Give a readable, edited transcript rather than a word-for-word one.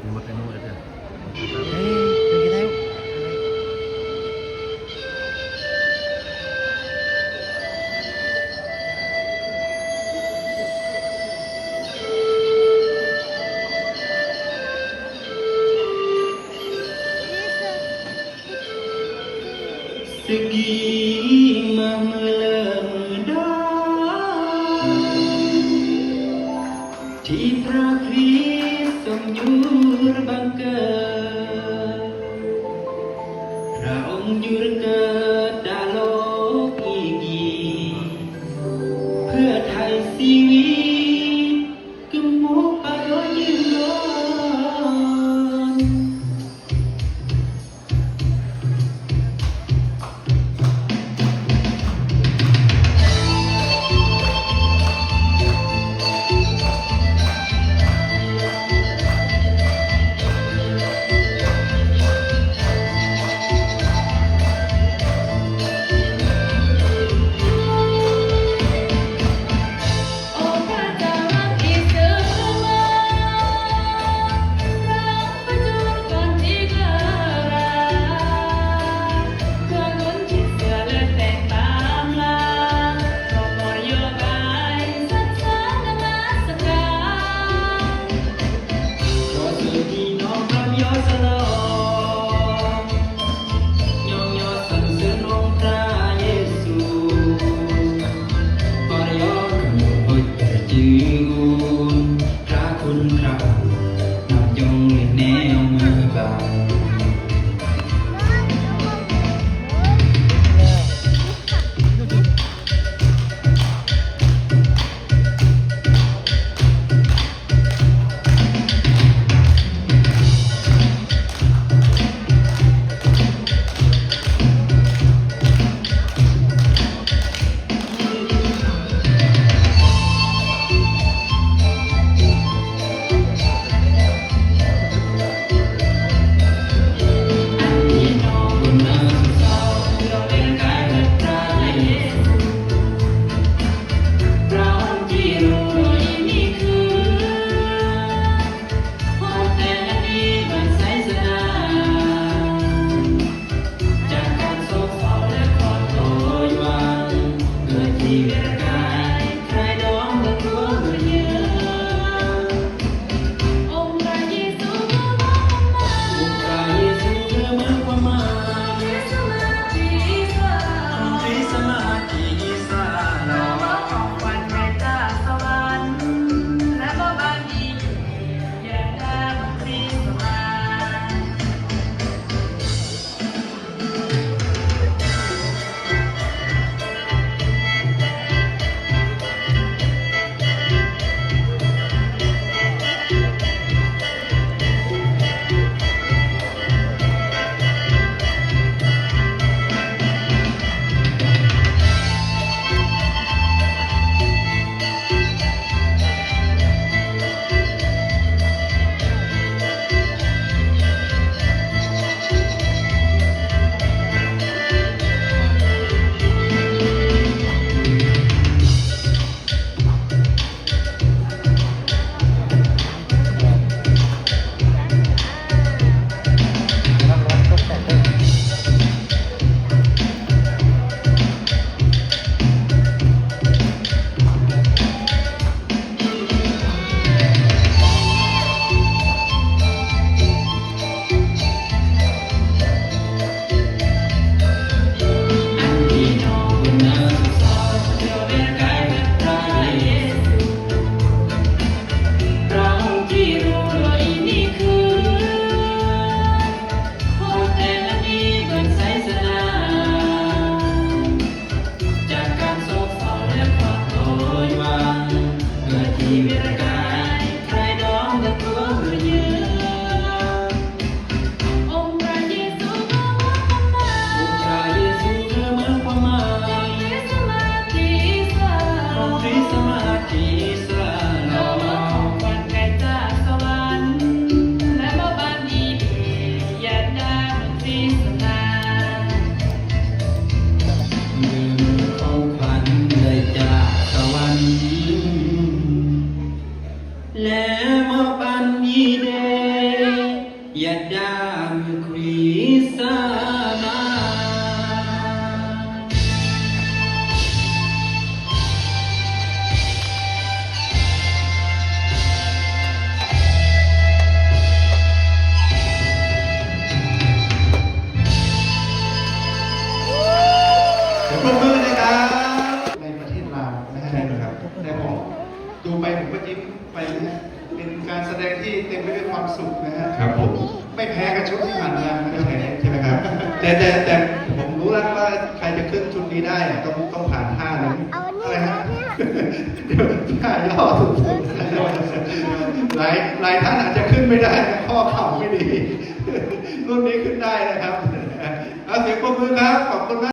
มีมดไอ้นู่นเลยเด้อ Ê, đừng theo. Segi memelada di prakris somjur bangga Raung jur ke dalok igi เพื่อไทยชีวิตกำมุกปะโยยืนรอ และมาปันยีเด อย่าดามครีสามา เดี๋ยวปรบมือนะครับในประเทศลาวนะฮะ ใช่ไหมครับ แต่ผมดูไปผมก็ยิ้มไปนะฮะเป็นการแสดงที่เต็มไปด้วยความสุขนะฮะ ครับผม ไม่แพ้กับชุดที่ผ่านมาไม่แพ้ใช่ไหมครับแต่ผมรู้แล้วว่าใครจะขึ้นชุดนี้ได้อะต้องผ่านท่านี้อะไรฮะเดี๋ยวท่าย่อสุดๆหลายท่านอาจจะขึ้นไม่ได้นะข้อเข่าไม่ดีรุ่นนี้ขึ้นได้นะครับเอาเสียงปรบมือครับขอบคุณมาก